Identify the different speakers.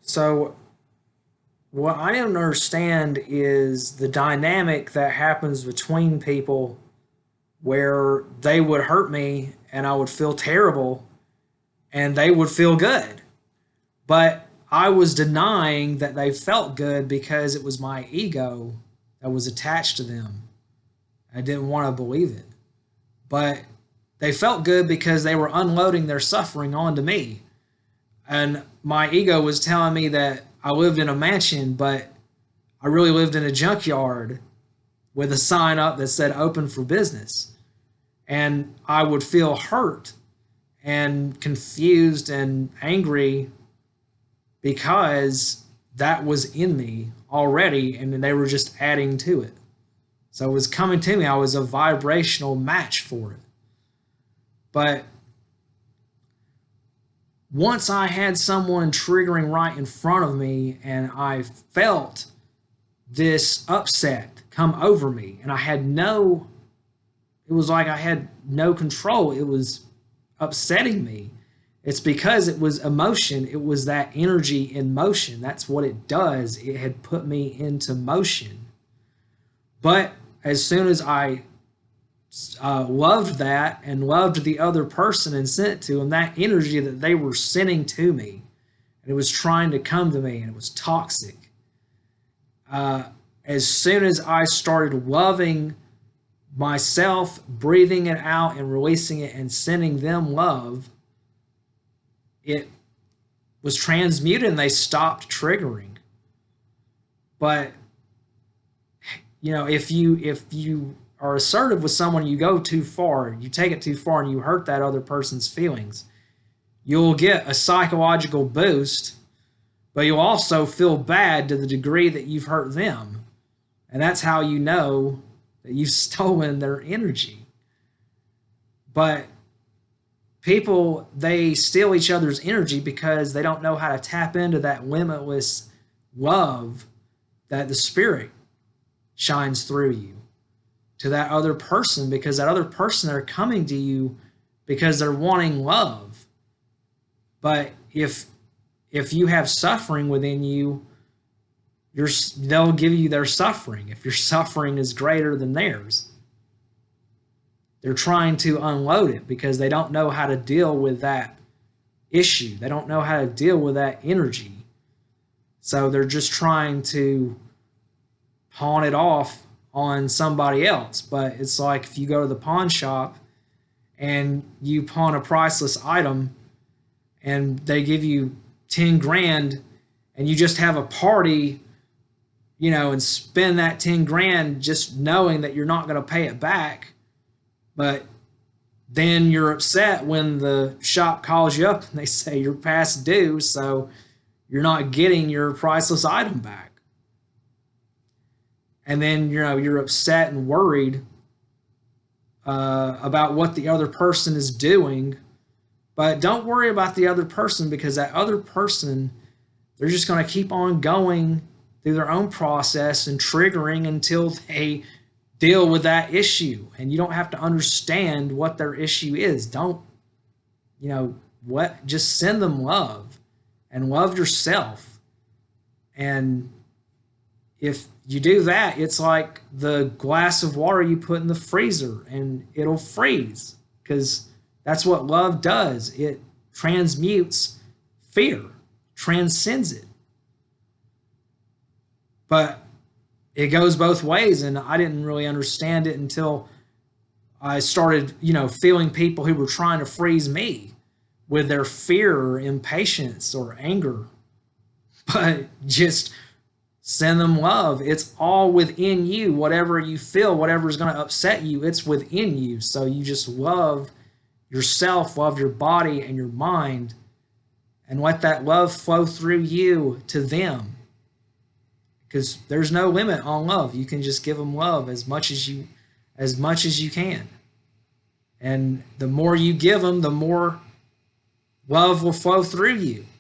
Speaker 1: So what I don't understand is the dynamic that happens between people where they would hurt me and I would feel terrible and they would feel good. But I was denying that they felt good because it was my ego that was attached to them. I didn't want to believe it. But they felt good because they were unloading their suffering onto me. And my ego was telling me that I lived in a mansion, but I really lived in a junkyard with a sign up that said open for business. And I would feel hurt and confused and angry because that was in me already and they were just adding to it. So it was coming to me. I was a vibrational match for it. But once I had someone triggering right in front of me and I felt this upset come over me and it was like I had no control. It was upsetting me. It's because it was emotion. It was that energy in motion. That's what it does. It had put me into motion. But as soon as I loved that and loved the other person and sent it to them, that energy that they were sending to me, and it was trying to come to me, and it was toxic. As soon as I started loving myself, breathing it out and releasing it and sending them love, it was transmuted and they stopped triggering. But if you are assertive with someone, you go too far, you take it too far, and you hurt that other person's feelings, you'll get a psychological boost, but you'll also feel bad to the degree that you've hurt them. And that's how you know that you've stolen their energy. But people, they steal each other's energy because they don't know how to tap into that limitless love that the spirit shines through you to that other person, because that other person, they're coming to you because they're wanting love. But if you have suffering within you, they'll give you their suffering. If your suffering is greater than theirs, they're trying to unload it because they don't know how to deal with that issue. They don't know how to deal with that energy. So they're just trying to pawn it off on somebody else. But it's like if you go to the pawn shop and you pawn a priceless item and they give you 10 grand and you just have a party, and spend that 10 grand just knowing that you're not going to pay it back. But then you're upset when the shop calls you up and they say you're past due, so you're not getting your priceless item back. And then you're upset and worried about what the other person is doing. But don't worry about the other person, because that other person, they're just going to keep on going through their own process and triggering until they deal with that issue. And you don't have to understand what their issue is. Don't, just send them love and love yourself. And if you do that, it's like the glass of water you put in the freezer and it'll freeze, because that's what love does. It transmutes fear, transcends it. But it goes both ways, and I didn't really understand it until I started, feeling people who were trying to freeze me with their fear or impatience or anger. But just send them love. It's all within you. Whatever you feel, whatever is going to upset you, it's within you. So you just love yourself, love your body and your mind, and let that love flow through you to them. Because there's no limit on love. You can just give them love as much as you can. And the more you give them, the more love will flow through you.